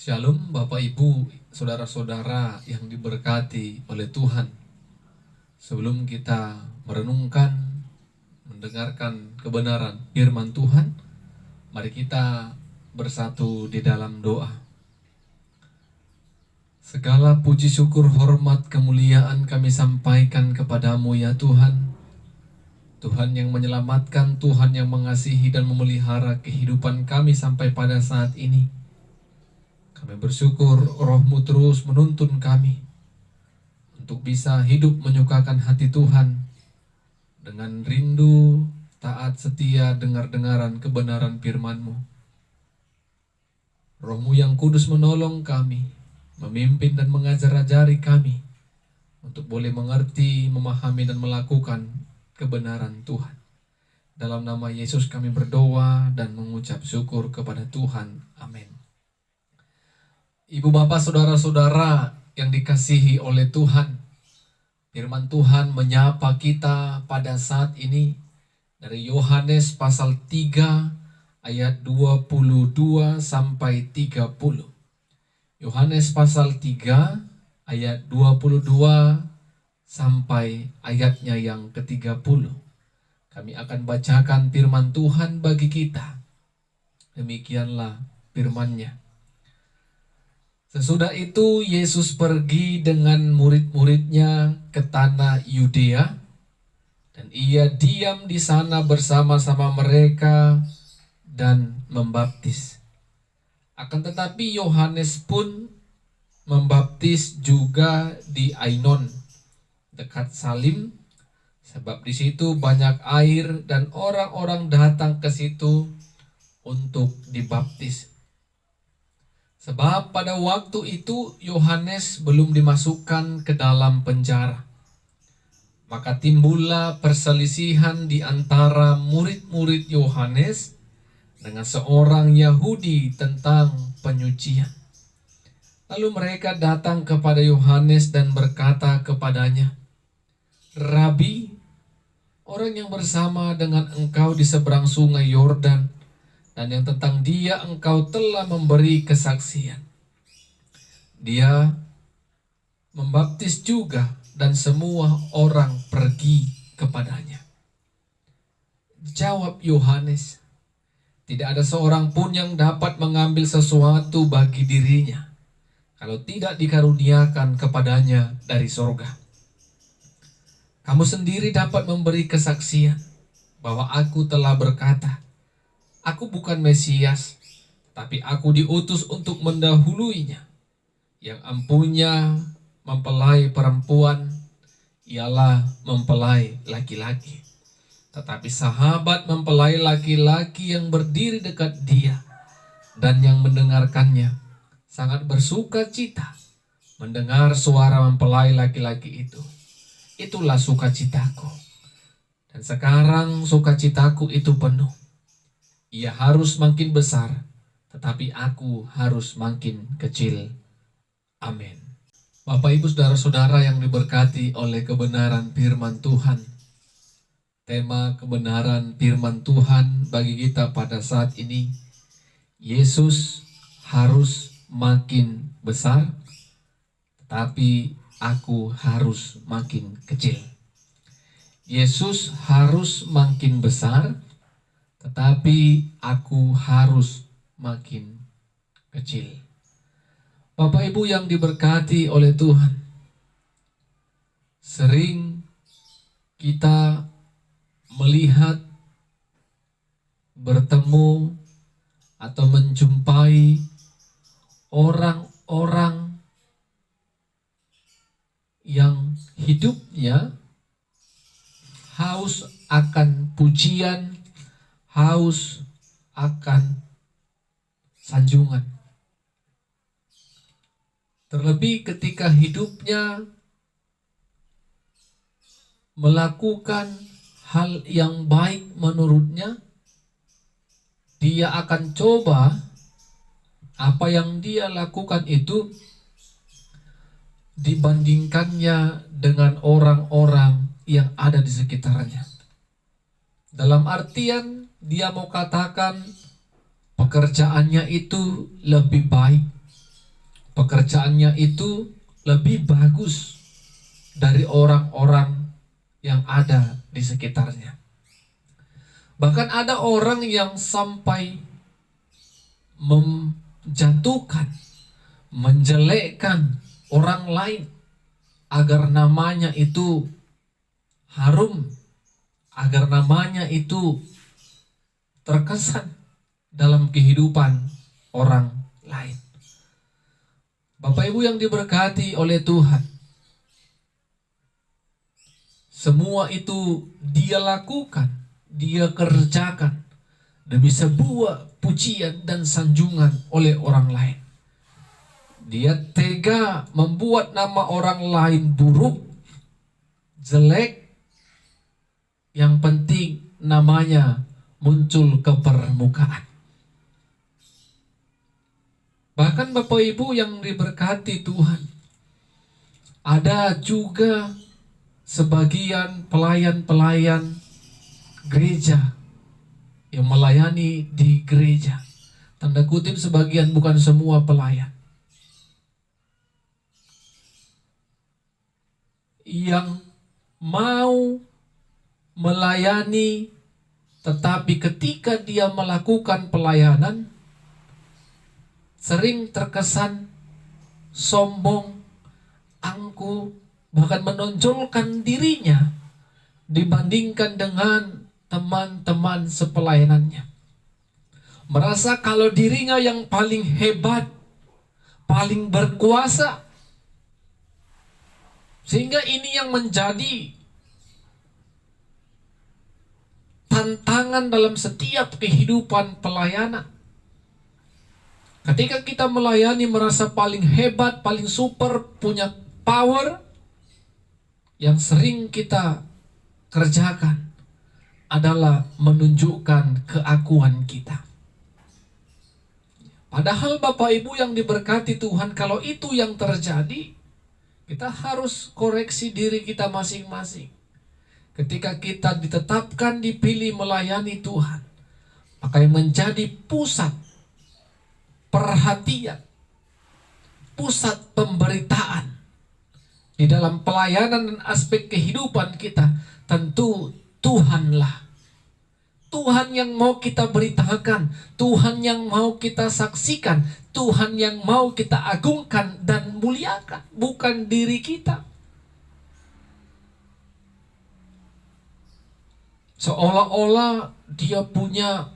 Shalom Bapak Ibu, Saudara-saudara yang diberkati oleh Tuhan. Sebelum kita merenungkan, mendengarkan kebenaran firman Tuhan, mari kita bersatu di dalam doa. Segala puji syukur, hormat, kemuliaan kami sampaikan kepadamu ya Tuhan. Tuhan yang menyelamatkan, Tuhan yang mengasihi dan memelihara kehidupan kami sampai pada saat ini. Kami bersyukur Roh-Mu terus menuntun kami untuk bisa hidup menyukakan hati Tuhan dengan rindu, taat, setia, dengar-dengaran kebenaran firman-Mu. Roh-Mu yang kudus menolong kami, memimpin dan mengajar-ajari kami untuk boleh mengerti, memahami dan melakukan kebenaran Tuhan. Dalam nama Yesus kami berdoa dan mengucap syukur kepada Tuhan. Amin. Ibu bapak saudara-saudara yang dikasihi oleh Tuhan, firman Tuhan menyapa kita pada saat ini dari Yohanes pasal 3 ayat 22 sampai 30. Yohanes pasal 3 ayat 22 sampai ayatnya yang ke-30. Kami akan bacakan firman Tuhan bagi kita. Demikianlah firman-Nya. Sesudah itu Yesus pergi dengan murid-muridnya ke tanah Yudea, dan ia diam di sana bersama-sama mereka dan membaptis. Akan tetapi Yohanes pun membaptis juga di Ainon, dekat Salim, sebab di situ banyak air dan orang-orang datang ke situ untuk dibaptis. Sebab pada waktu itu Yohanes belum dimasukkan ke dalam penjara. Maka timbullah perselisihan di antara murid-murid Yohanes dengan seorang Yahudi tentang penyucian. Lalu mereka datang kepada Yohanes dan berkata kepadanya, "Rabi, orang yang bersama dengan engkau di seberang sungai Yordan, dan yang tentang dia engkau telah memberi kesaksian. Dia membaptis juga dan semua orang pergi kepadanya." Jawab Yohanes, "Tidak ada seorang pun yang dapat mengambil sesuatu bagi dirinya kalau tidak dikaruniakan kepadanya dari sorga. Kamu sendiri dapat memberi kesaksian bahwa aku telah berkata, Aku bukan Mesias, tapi aku diutus untuk mendahuluinya. Yang empunya mempelai perempuan, ialah mempelai laki-laki. Tetapi sahabat mempelai laki-laki yang berdiri dekat dia dan yang mendengarkannya sangat bersuka cita mendengar suara mempelai laki-laki itu. Itulah sukacitaku. Dan sekarang sukacitaku itu penuh. Ia harus makin besar, tetapi aku harus makin kecil. Amin." Bapak Ibu saudara-saudara yang diberkati oleh kebenaran firman Tuhan. Tema kebenaran firman Tuhan bagi kita pada saat ini, Yesus harus makin besar, tetapi aku harus makin kecil. Yesus harus makin besar, tetapi aku harus makin kecil. Bapak Ibu yang diberkati oleh Tuhan, sering kita melihat, bertemu, atau menjumpai orang-orang yang hidupnya haus akan pujian, haus akan sanjungan. Terlebih ketika hidupnya melakukan hal yang baik menurutnya, dia akan coba apa yang dia lakukan itu dibandingkannya dengan orang-orang yang ada di sekitarnya. Dalam artian dia mau katakan pekerjaannya itu lebih baik, pekerjaannya itu lebih bagus dari orang-orang yang ada di sekitarnya. Bahkan ada orang yang sampai menjatuhkan, menjelekkan orang lain agar namanya itu harum, agar namanya itu terkesan dalam kehidupan orang lain. Bapak Ibu yang diberkati oleh Tuhan, semua itu dia lakukan, dia kerjakan demi sebuah pujian dan sanjungan oleh orang lain. Dia tega membuat nama orang lain buruk, jelek. Yang penting namanya muncul ke permukaan. Bahkan Bapak Ibu yang diberkati Tuhan, ada juga sebagian pelayan-pelayan gereja yang melayani di gereja. Tanda kutip sebagian, bukan semua pelayan. Yang mau melayani, tetapi ketika dia melakukan pelayanan sering terkesan sombong, angkuh, bahkan menonjolkan dirinya dibandingkan dengan teman-teman sepelayanannya. Merasa kalau dirinya yang paling hebat, paling berkuasa. Sehingga ini yang menjadi tantangan dalam setiap kehidupan pelayanan. Ketika kita melayani merasa paling hebat, paling super, punya power, yang sering kita kerjakan adalah menunjukkan keakuan kita. Padahal Bapak Ibu yang diberkati Tuhan, kalau itu yang terjadi, kita harus koreksi diri kita masing-masing. Ketika kita ditetapkan, dipilih melayani Tuhan, maka yang menjadi pusat perhatian, pusat pemberitaan di dalam pelayanan dan aspek kehidupan kita, tentu Tuhanlah. Tuhan yang mau kita beritakan, Tuhan yang mau kita saksikan, Tuhan yang mau kita agungkan dan muliakan, bukan diri kita. Seolah-olah dia punya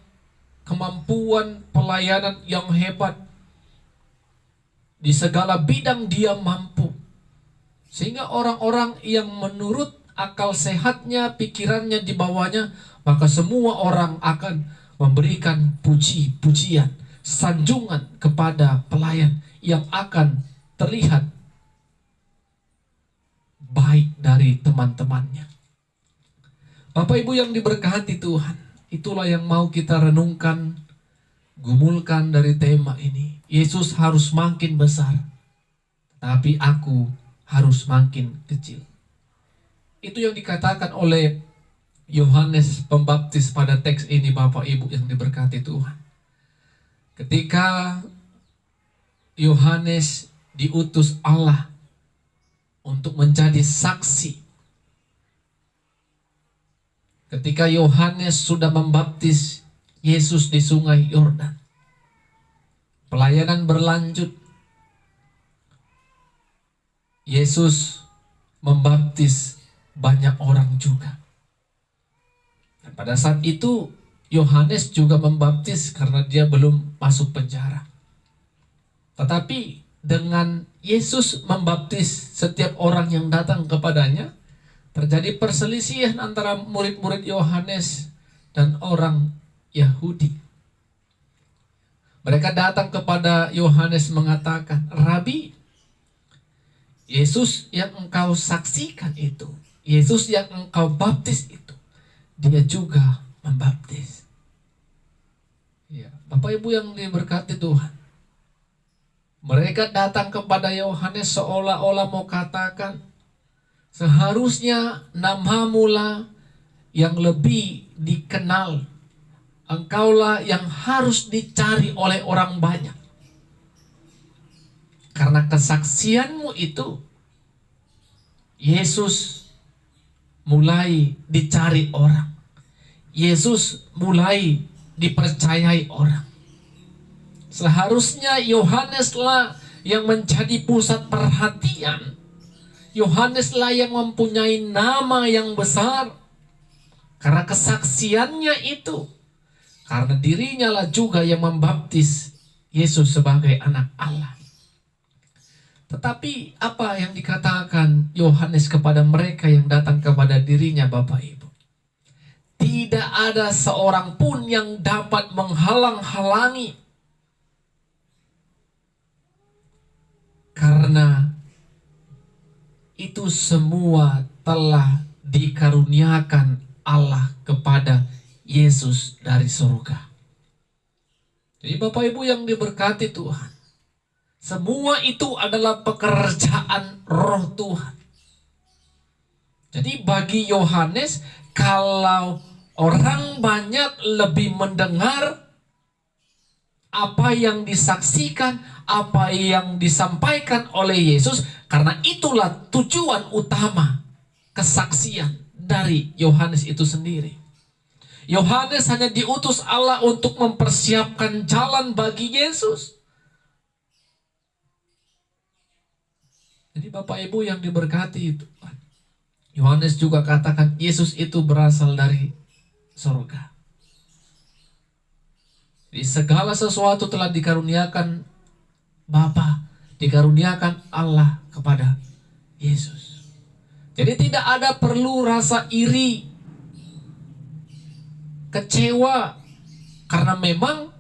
kemampuan pelayanan yang hebat. Di segala bidang dia mampu. Sehingga orang-orang yang menurut akal sehatnya, pikirannya di bawahnya, maka semua orang akan memberikan puji-pujian, sanjungan kepada pelayan yang akan terlihat baik dari teman-temannya. Bapak Ibu yang diberkati Tuhan, itulah yang mau kita renungkan, gumulkan dari tema ini. Yesus harus makin besar, tapi aku harus makin kecil. Itu yang dikatakan oleh Yohanes Pembaptis pada teks ini, Bapak Ibu yang diberkati Tuhan. Ketika Yohanes diutus Allah untuk menjadi saksi, ketika Yohanes sudah membaptis Yesus di sungai Yordan, pelayanan berlanjut. Yesus membaptis banyak orang juga. Dan pada saat itu Yohanes juga membaptis karena dia belum masuk penjara. Tetapi dengan Yesus membaptis setiap orang yang datang kepadanya, terjadi perselisihan antara murid-murid Yohanes dan orang Yahudi. Mereka datang kepada Yohanes mengatakan, "Rabi, Yesus yang engkau saksikan itu, Yesus yang engkau baptis itu, dia juga membaptis." Ya, Bapak Ibu yang diberkati Tuhan, mereka datang kepada Yohanes seolah-olah mau katakan, seharusnya namamu lah yang lebih dikenal. Engkaulah yang harus dicari oleh orang banyak. Karena karena kesaksianmu itu, Yesus mulai dicari orang. Yesus mulai dipercayai orang. Seharusnya Yohaneslah yang menjadi pusat perhatian. Yohaneslah yang mempunyai nama yang besar. Karena kesaksiannya itu. Karena dirinya lah juga yang membaptis Yesus sebagai anak Allah. Tetapi apa yang dikatakan Yohanes kepada mereka yang datang kepada dirinya, Bapak Ibu? Tidak ada seorang pun yang dapat menghalang-halangi. Karena itu semua telah dikaruniakan Allah kepada Yesus dari surga. Jadi Bapak Ibu yang diberkati Tuhan, semua itu adalah pekerjaan Roh Tuhan. Jadi bagi Yohanes, kalau orang banyak lebih mendengar apa yang disaksikan, apa yang disampaikan oleh Yesus, karena itulah tujuan utama kesaksian dari Yohanes itu sendiri. Yohanes hanya diutus Allah untuk mempersiapkan jalan bagi Yesus. Jadi Bapak Ibu yang diberkati Tuhan, Yohanes juga katakan Yesus itu berasal dari surga. Di segala sesuatu telah dikaruniakan Bapa, dikaruniakan Allah kepada Yesus. Jadi tidak ada perlu rasa iri, kecewa, karena memang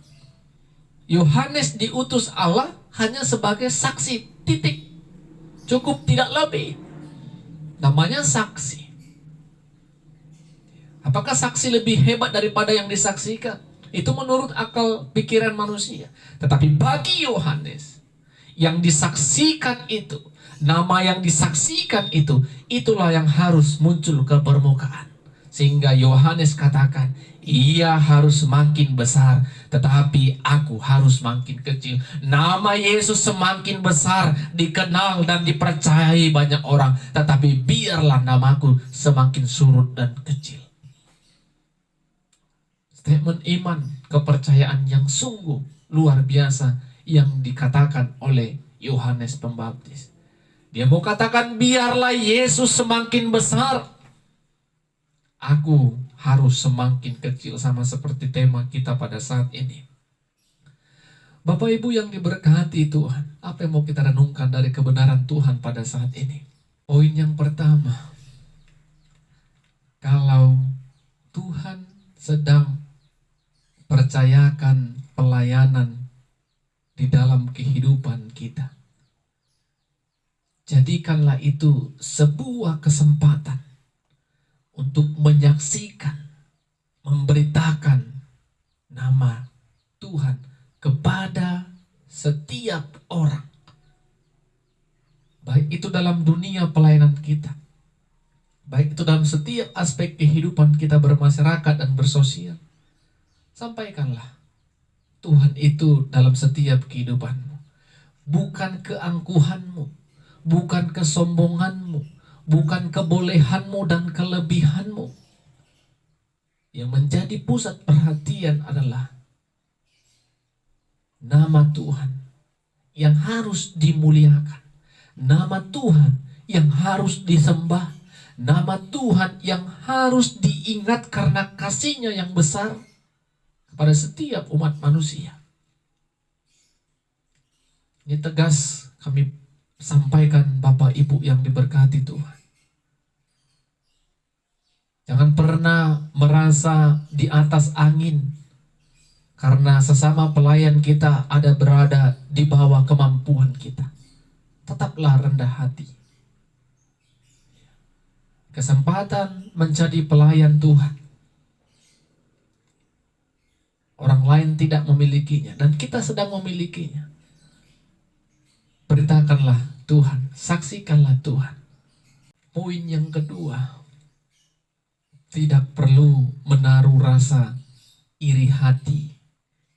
Yohanes diutus Allah hanya sebagai saksi, titik. Cukup, tidak lebih. Namanya saksi. Apakah saksi lebih hebat daripada yang disaksikan? Itu menurut akal pikiran manusia. Tetapi bagi Yohanes, yang disaksikan itu, nama yang disaksikan itu, itulah yang harus muncul ke permukaan. Sehingga Yohanes katakan, ia harus makin besar, tetapi aku harus makin kecil. Nama Yesus semakin besar, dikenal dan dipercayai banyak orang, tetapi biarlah namaku semakin surut dan kecil. Statement iman, kepercayaan yang sungguh luar biasa yang dikatakan oleh Yohanes Pembaptis. Dia mau katakan, biarlah Yesus semakin besar, aku harus semakin kecil, sama seperti tema kita pada saat ini. Bapak Ibu yang diberkati Tuhan, apa yang mau kita renungkan dari kebenaran Tuhan pada saat ini? Poin yang pertama, kalau Tuhan sedang percayakan pelayanan di dalam kehidupan kita, jadikanlah itu sebuah kesempatan untuk menyaksikan, memberitakan nama Tuhan kepada setiap orang. Baik itu dalam dunia pelayanan kita, baik itu dalam setiap aspek kehidupan kita bermasyarakat dan bersosial. Sampaikanlah Tuhan itu dalam setiap kehidupanmu. Bukan keangkuhanmu, bukan kesombonganmu, bukan kebolehanmu dan kelebihanmu. Yang menjadi pusat perhatian adalah nama Tuhan yang harus dimuliakan. Nama Tuhan yang harus disembah. Nama Tuhan yang harus diingat karena kasih-Nya yang besar kepada setiap umat manusia. Ini tegas kami sampaikan Bapak Ibu yang diberkati Tuhan. Jangan pernah merasa di atas angin karena sesama pelayan kita ada berada di bawah kemampuan kita. Tetaplah rendah hati. Kesempatan menjadi pelayan Tuhan, orang lain tidak memilikinya dan kita sedang memilikinya. Beritakanlah Tuhan, saksikanlah Tuhan. Poin yang kedua, tidak perlu menaruh rasa iri hati,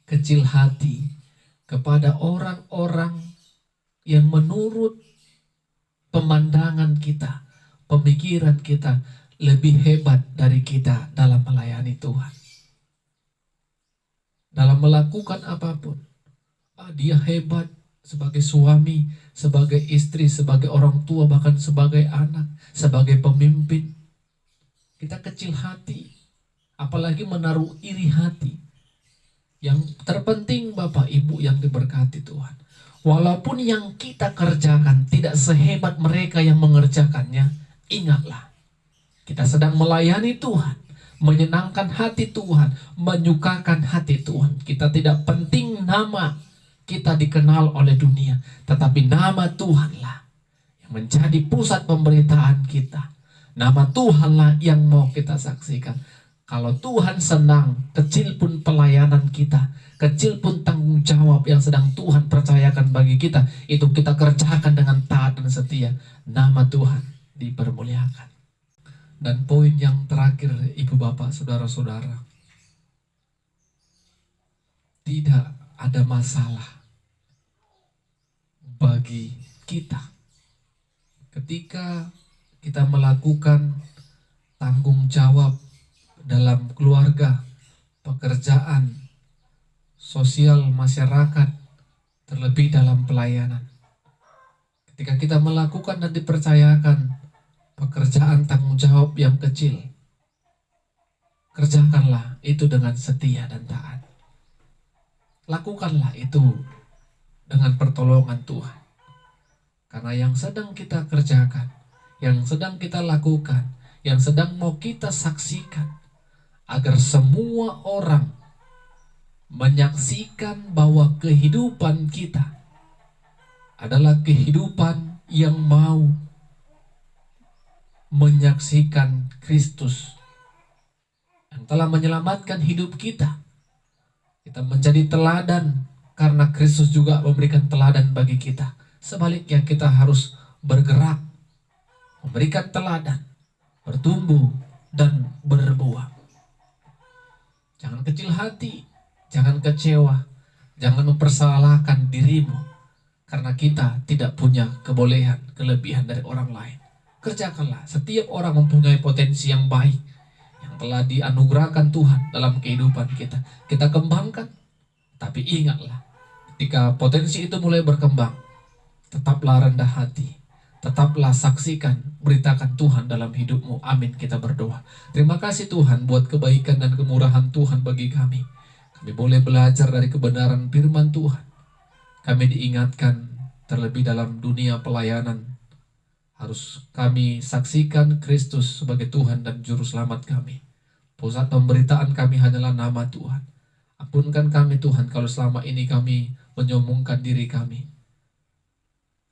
kecil hati kepada orang-orang yang menurut pemandangan kita, pemikiran kita lebih hebat dari kita dalam melayani Tuhan. Dalam melakukan apapun. Dia hebat sebagai suami, sebagai istri, sebagai orang tua, bahkan sebagai anak, sebagai pemimpin. Kita kecil hati, apalagi menaruh iri hati. Yang terpenting Bapak Ibu yang diberkati Tuhan, walaupun yang kita kerjakan tidak sehebat mereka yang mengerjakannya, ingatlah, kita sedang melayani Tuhan, menyenangkan hati Tuhan, menyukakan hati Tuhan. Kita tidak penting nama kita dikenal oleh dunia, tetapi nama Tuhanlah yang menjadi pusat pemberitaan kita. Nama Tuhanlah yang mau kita saksikan. Kalau Tuhan senang, kecil pun pelayanan kita, kecil pun tanggung jawab yang sedang Tuhan percayakan bagi kita, itu kita kerjakan dengan taat dan setia. Nama Tuhan dipermuliakan. Dan poin yang terakhir, Ibu Bapak, Saudara-saudara, tidak ada masalah bagi kita ketika kita melakukan tanggung jawab dalam keluarga, pekerjaan, sosial, masyarakat, terlebih dalam pelayanan. Ketika kita melakukan dan dipercayakan pekerjaan tanggung jawab yang kecil, kerjakanlah itu dengan setia dan taat. Lakukanlah itu dengan pertolongan Tuhan. Karena yang sedang kita kerjakan, yang sedang kita lakukan, yang sedang mau kita saksikan, agar semua orang menyaksikan bahwa kehidupan kita adalah kehidupan yang mau menyaksikan Kristus yang telah menyelamatkan hidup kita. Kita menjadi teladan karena Kristus juga memberikan teladan bagi kita. Sebaliknya kita harus bergerak, memberikan teladan, bertumbuh dan berbuah. Jangan kecil hati, jangan kecewa, jangan mempersalahkan dirimu karena kita tidak punya kebolehan, kelebihan dari orang lain. Kerjakanlah. Setiap orang mempunyai potensi yang baik yang telah dianugerahkan Tuhan dalam kehidupan kita. Kita kembangkan. Tapi ingatlah, ketika potensi itu mulai berkembang, tetaplah rendah hati, tetaplah saksikan, beritakan Tuhan dalam hidupmu. Amin, kita berdoa. Terima kasih Tuhan buat kebaikan dan kemurahan Tuhan bagi kami. Kami boleh belajar dari kebenaran firman Tuhan. Kami diingatkan terlebih dalam dunia pelayanan, harus kami saksikan Kristus sebagai Tuhan dan Juru Selamat kami. Pusat pemberitaan kami hanyalah nama Tuhan. Ampunkan kami Tuhan kalau selama ini kami menyombongkan diri kami.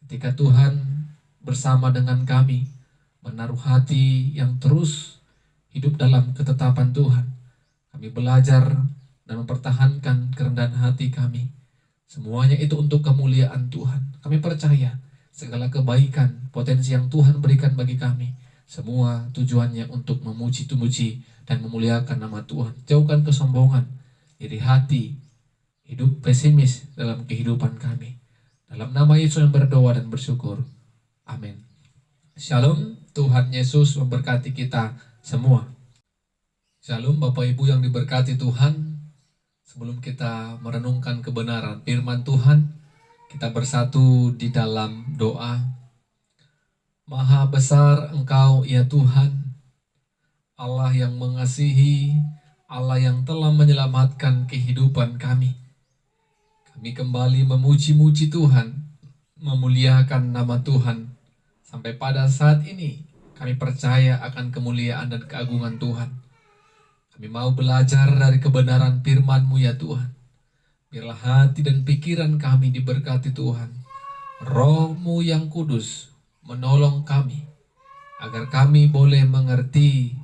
Ketika Tuhan bersama dengan kami, menaruh hati yang terus hidup dalam ketetapan Tuhan, kami belajar dan mempertahankan kerendahan hati kami. Semuanya itu untuk kemuliaan Tuhan. Kami percaya segala kebaikan, potensi yang Tuhan berikan bagi kami, semua tujuannya untuk memuji-muji dan memuliakan nama Tuhan. Jauhkan kesombongan, iri hati, hidup pesimis dalam kehidupan kami. Dalam nama Yesus yang berdoa dan bersyukur. Amin. Shalom, Tuhan Yesus memberkati kita semua. Shalom Bapak Ibu yang diberkati Tuhan. Sebelum kita merenungkan kebenaran firman Tuhan, kita bersatu di dalam doa. Maha besar Engkau ya Tuhan, Allah yang mengasihi, Allah yang telah menyelamatkan kehidupan kami. Kami kembali memuji-muji Tuhan, memuliakan nama Tuhan. Sampai pada saat ini kami percaya akan kemuliaan dan keagungan Tuhan. Kami mau belajar dari kebenaran firman-Mu ya Tuhan. Biarlah hati dan pikiran kami diberkati Tuhan. Roh-Mu yang kudus menolong kami, agar kami boleh mengerti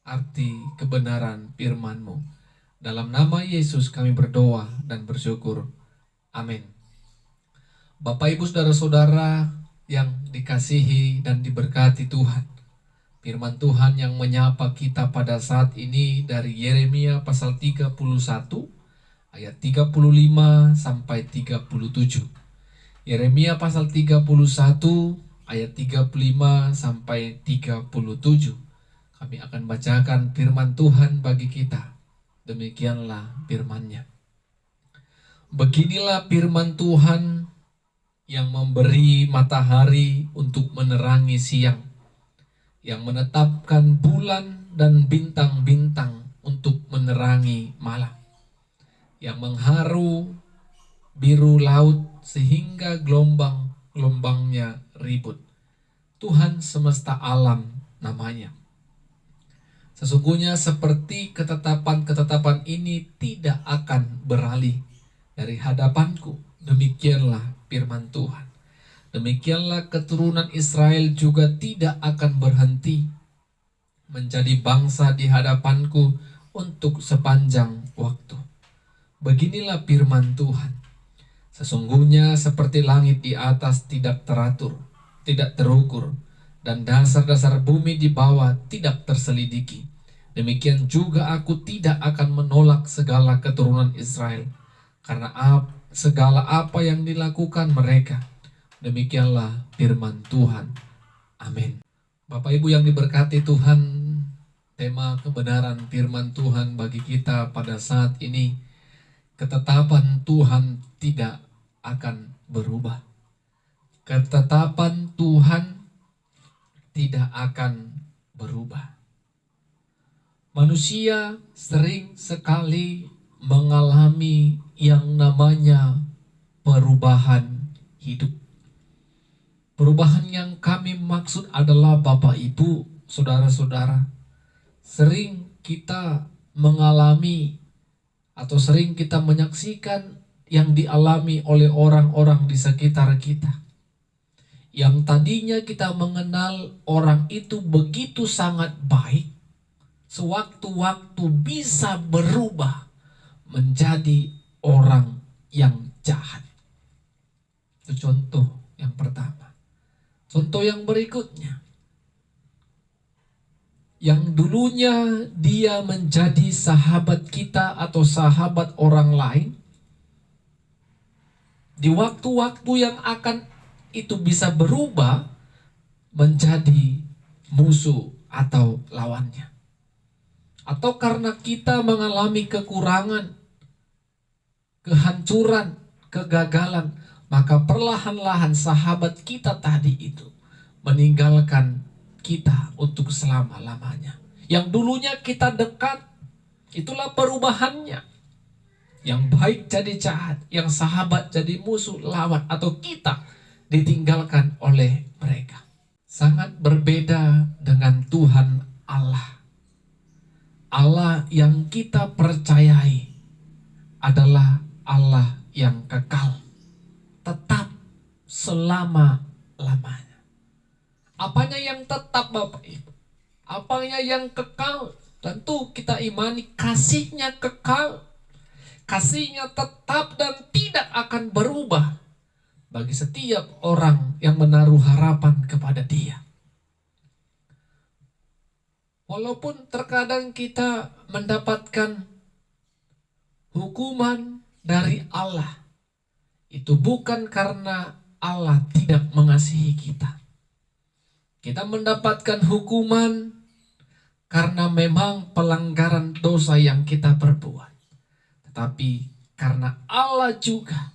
arti kebenaran firman-Mu. Dalam nama Yesus kami berdoa dan bersyukur. Amin. Bapak Ibu Saudara-saudara yang dikasihi dan diberkati Tuhan, firman Tuhan yang menyapa kita pada saat ini dari Yeremia pasal 31 ayat 35 sampai 37. Yeremia pasal 31 ayat 35 sampai 37. Kami akan bacakan firman Tuhan bagi kita. Demikianlah firman-Nya. Beginilah firman Tuhan yang memberi matahari untuk menerangi siang, yang menetapkan bulan dan bintang-bintang untuk menerangi malam, yang mengharu biru laut sehingga gelombang-gelombangnya ribut. Tuhan semesta alam namanya. Sesungguhnya seperti ketetapan-ketetapan ini tidak akan beralih dari hadapanku. Demikianlah firman Tuhan. Demikianlah keturunan Israel juga tidak akan berhenti menjadi bangsa di hadapanku untuk sepanjang waktu. Beginilah firman Tuhan. Sesungguhnya seperti langit di atas tidak teratur, tidak terukur, dan dasar-dasar bumi di bawah tidak terselidiki, demikian juga aku tidak akan menolak segala keturunan Israel, karena segala apa yang dilakukan mereka. Demikianlah firman Tuhan. Amin. Bapak Ibu yang diberkati Tuhan, tema kebenaran firman Tuhan bagi kita pada saat ini, ketetapan Tuhan tidak akan berubah. Ketetapan Tuhan tidak akan berubah. Manusia sering sekali mengalami yang namanya perubahan hidup. Perubahan yang kami maksud adalah Bapak Ibu, saudara-saudara, sering kita mengalami atau sering kita menyaksikan yang dialami oleh orang-orang di sekitar kita. Yang tadinya kita mengenal orang itu begitu sangat baik, sewaktu-waktu bisa berubah menjadi orang yang jahat. Itu contoh yang pertama. Contoh yang berikutnya, yang dulunya dia menjadi sahabat kita atau sahabat orang lain, di waktu-waktu yang akan itu bisa berubah menjadi musuh atau lawannya. Atau karena kita mengalami kekurangan, kehancuran, kegagalan, maka perlahan-lahan sahabat kita tadi itu meninggalkan kita untuk selama-lamanya. Yang dulunya kita dekat, itulah perubahannya. Yang baik jadi jahat, yang sahabat jadi musuh, lawan, atau kita ditinggalkan oleh mereka. Sangat berbeda dengan Tuhan Allah. Allah yang kita percayai adalah Allah yang kekal, tetap selama-lamanya. Apanya yang tetap Bapak Ibu? Apanya yang kekal? Tentu kita imani kasih-Nya kekal, kasih-Nya tetap dan tidak akan berubah bagi setiap orang yang menaruh harapan kepada Dia. Walaupun terkadang kita mendapatkan hukuman dari Allah, itu bukan karena Allah tidak mengasihi kita. Kita mendapatkan hukuman karena memang pelanggaran dosa yang kita perbuat. Tetapi karena Allah juga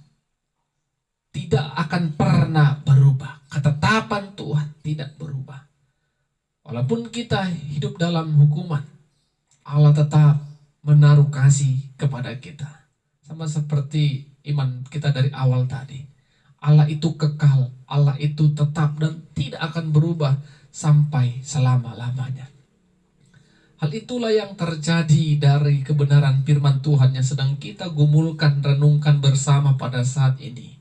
tidak akan pernah berubah. Ketetapan Tuhan tidak berubah. Walaupun kita hidup dalam hukuman, Allah tetap menaruh kasih kepada kita. Sama seperti iman kita dari awal tadi. Allah itu kekal, Allah itu tetap dan tidak akan berubah sampai selama-lamanya. Hal itulah yang terjadi dari kebenaran firman Tuhan yang sedang kita gumulkan, renungkan bersama pada saat ini.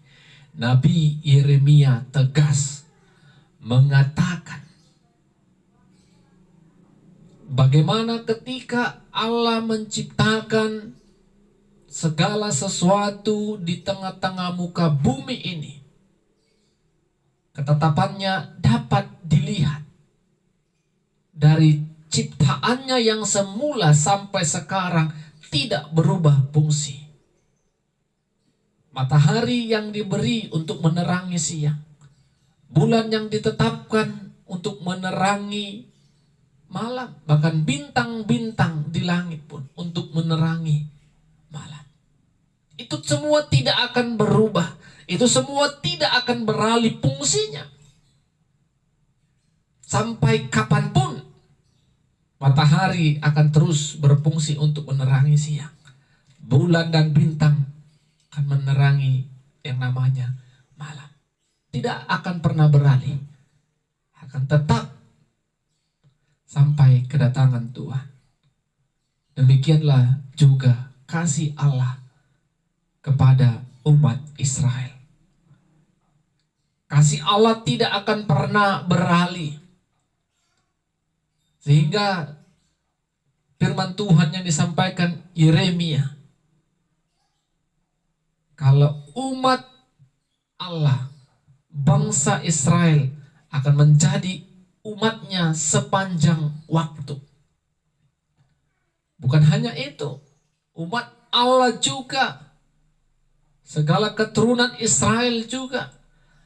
Nabi Yeremia tegas mengatakan bagaimana ketika Allah menciptakan segala sesuatu di tengah-tengah muka bumi ini, ketetapannya dapat dilihat dari ciptaannya yang semula sampai sekarang tidak berubah fungsi. Matahari yang diberi untuk menerangi siang. Bulan yang ditetapkan untuk menerangi malam. Bahkan bintang-bintang di langit pun untuk menerangi malam. Itu semua tidak akan berubah. Itu semua tidak akan beralih fungsinya. Sampai kapanpun matahari akan terus berfungsi untuk menerangi siang. Bulan dan bintang akan menerangi yang namanya malam. Tidak akan pernah beralih. Akan tetap sampai kedatangan Tuhan. Demikianlah juga kasih Allah kepada umat Israel. Kasih Allah tidak akan pernah beralih. Sehingga firman Tuhan yang disampaikan Yeremia, kalau umat Allah, bangsa Israel akan menjadi umatnya sepanjang waktu. Bukan hanya itu, umat Allah juga, segala keturunan Israel juga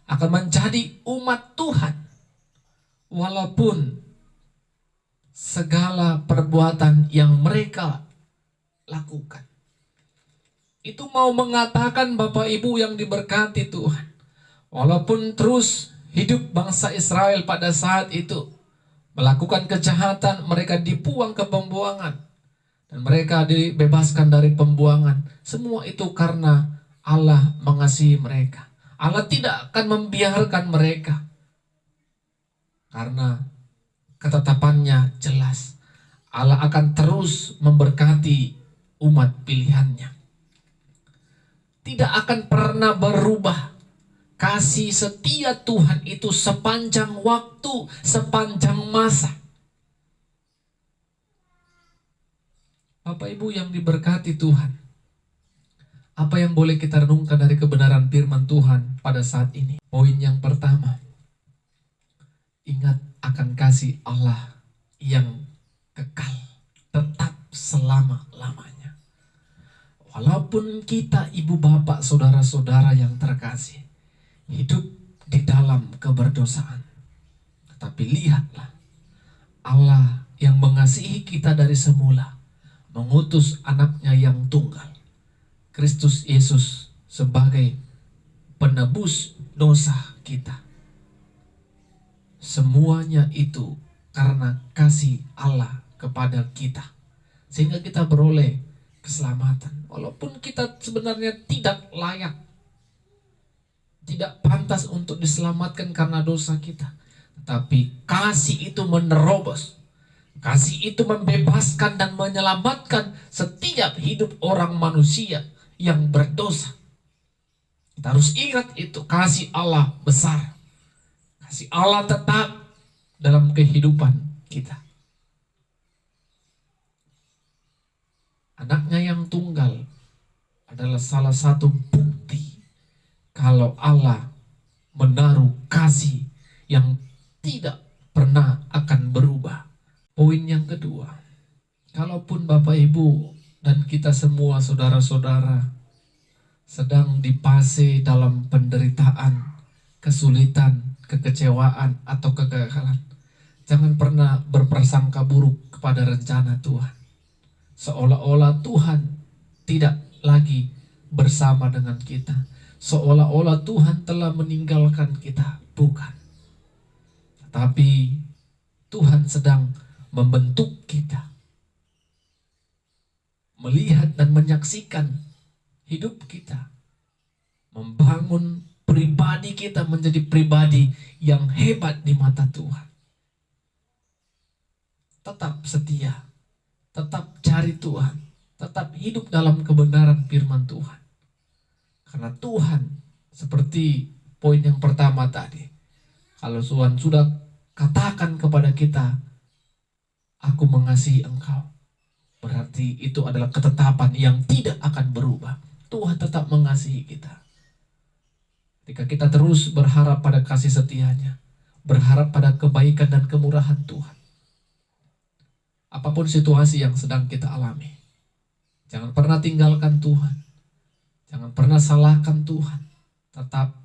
akan menjadi umat Tuhan. Walaupun segala perbuatan yang mereka lakukan. Itu mau mengatakan Bapak Ibu yang diberkati Tuhan, walaupun terus hidup bangsa Israel pada saat itu melakukan kejahatan, mereka dibuang ke pembuangan dan mereka dibebaskan dari pembuangan. Semua itu karena Allah mengasihi mereka. Allah tidak akan membiarkan mereka karena ketetapannya jelas. Allah akan terus memberkati umat pilihannya. Tidak akan pernah berubah. Kasih setia Tuhan itu sepanjang waktu, sepanjang masa. Bapak Ibu yang diberkati Tuhan, apa yang boleh kita renungkan dari kebenaran firman Tuhan pada saat ini? Poin yang pertama, ingat akan kasih Allah yang kekal, tetap selama-lamanya. Walaupun kita ibu bapak saudara-saudara yang terkasih hidup di dalam keberdosaan, tetapi lihatlah Allah yang mengasihi kita dari semula mengutus anaknya yang tunggal, Kristus Yesus, sebagai penebus dosa kita. Semuanya itu karena kasih Allah kepada kita, sehingga kita beroleh keselamatan. Walaupun kita sebenarnya tidak layak, tidak pantas untuk diselamatkan karena dosa kita, tetapi kasih itu menerobos. Kasih itu membebaskan dan menyelamatkan setiap hidup orang manusia yang berdosa. Kita harus ingat itu, kasih Allah besar. Kasih Allah tetap dalam kehidupan kita. Anaknya yang tunggal adalah salah satu bukti kalau Allah menaruh kasih yang tidak pernah akan berubah. Poin yang kedua, kalaupun Bapak Ibu dan kita semua saudara-saudara sedang dipase dalam penderitaan, kesulitan, kekecewaan, atau kegagalan, jangan pernah berprasangka buruk kepada rencana Tuhan. Seolah-olah Tuhan tidak lagi bersama dengan kita. Seolah-olah Tuhan telah meninggalkan kita. Bukan. Tetapi Tuhan sedang membentuk kita, melihat dan menyaksikan hidup kita, membangun pribadi kita menjadi pribadi yang hebat di mata Tuhan. Tetap setia, tetap cari Tuhan, tetap hidup dalam kebenaran firman Tuhan. Karena Tuhan, seperti poin yang pertama tadi, kalau Tuhan sudah katakan kepada kita, aku mengasihi engkau, berarti itu adalah ketetapan yang tidak akan berubah. Tuhan tetap mengasihi kita. Ketika kita terus berharap pada kasih setianya, berharap pada kebaikan dan kemurahan Tuhan, apapun situasi yang sedang kita alami, jangan pernah tinggalkan Tuhan. Jangan pernah salahkan Tuhan. Tetap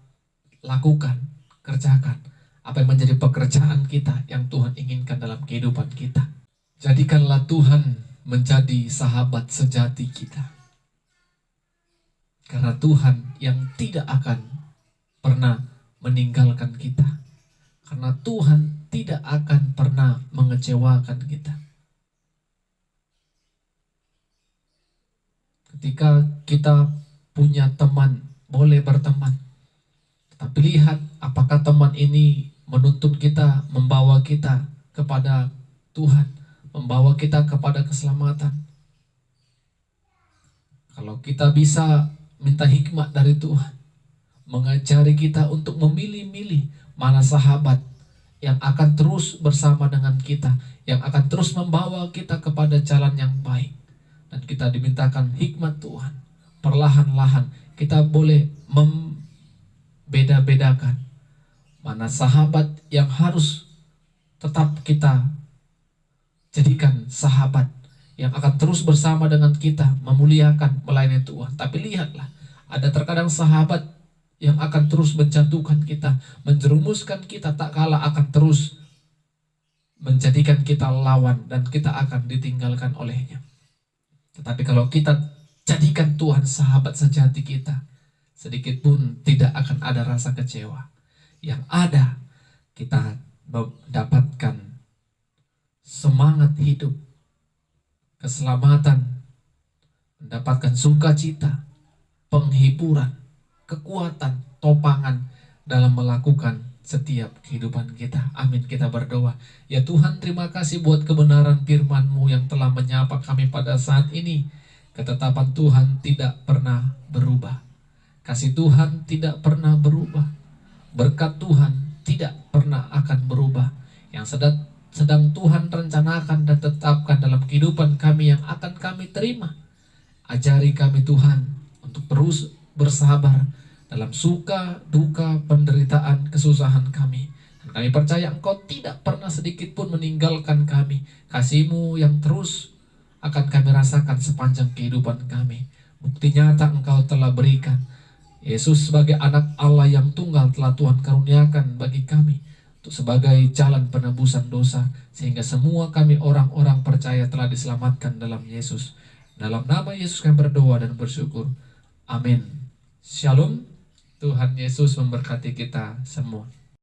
lakukan, kerjakan apa yang menjadi pekerjaan kita yang Tuhan inginkan dalam kehidupan kita. Jadikanlah Tuhan menjadi sahabat sejati kita. Karena Tuhan yang tidak akan pernah meninggalkan kita. Karena Tuhan tidak akan pernah mengecewakan kita. Ketika kita punya teman, boleh berteman. Tapi lihat apakah teman ini menuntun kita, membawa kita kepada Tuhan, membawa kita kepada keselamatan. Kalau kita bisa minta hikmat dari Tuhan, mengajari kita untuk memilih-milih mana sahabat yang akan terus bersama dengan kita, yang akan terus membawa kita kepada jalan yang baik. Dan kita dimintakan hikmat Tuhan. Perlahan-lahan kita boleh beda-bedakan mana sahabat yang harus tetap kita jadikan sahabat yang akan terus bersama dengan kita, memuliakan, melayani Tuhan. Tapi lihatlah, ada terkadang sahabat yang akan terus menjatuhkan kita, menjerumuskan kita, tak kalah akan terus menjadikan kita lawan dan kita akan ditinggalkan olehnya. Tetapi kalau kita jadikan Tuhan sahabat sejati kita, sedikit pun tidak akan ada rasa kecewa. Yang ada, kita mendapatkan semangat hidup, keselamatan, mendapatkan sukacita, penghiburan, kekuatan, topangan dalam melakukan setiap kehidupan kita. Amin, kita berdoa. Ya Tuhan, terima kasih buat kebenaran firman-Mu yang telah menyapa kami pada saat ini. Ketetapan Tuhan tidak pernah berubah. Kasih Tuhan tidak pernah berubah. Berkat Tuhan tidak pernah akan berubah. Yang sedang Tuhan rencanakan dan tetapkan dalam kehidupan kami yang akan kami terima. Ajari kami Tuhan untuk terus bersabar dalam suka, duka, penderitaan, kesusahan kami. Dan kami percaya Engkau tidak pernah sedikit pun meninggalkan kami. Kasih-Mu yang terus akan kami rasakan sepanjang kehidupan kami. Bukti nyata Engkau telah berikan. Yesus sebagai anak Allah yang tunggal telah Tuhan karuniakan bagi kami untuk sebagai jalan penebusan dosa, sehingga semua kami orang-orang percaya telah diselamatkan dalam Yesus. Dalam nama Yesus kami berdoa dan bersyukur. Amin. Shalom. Tuhan Yesus memberkati kita semua.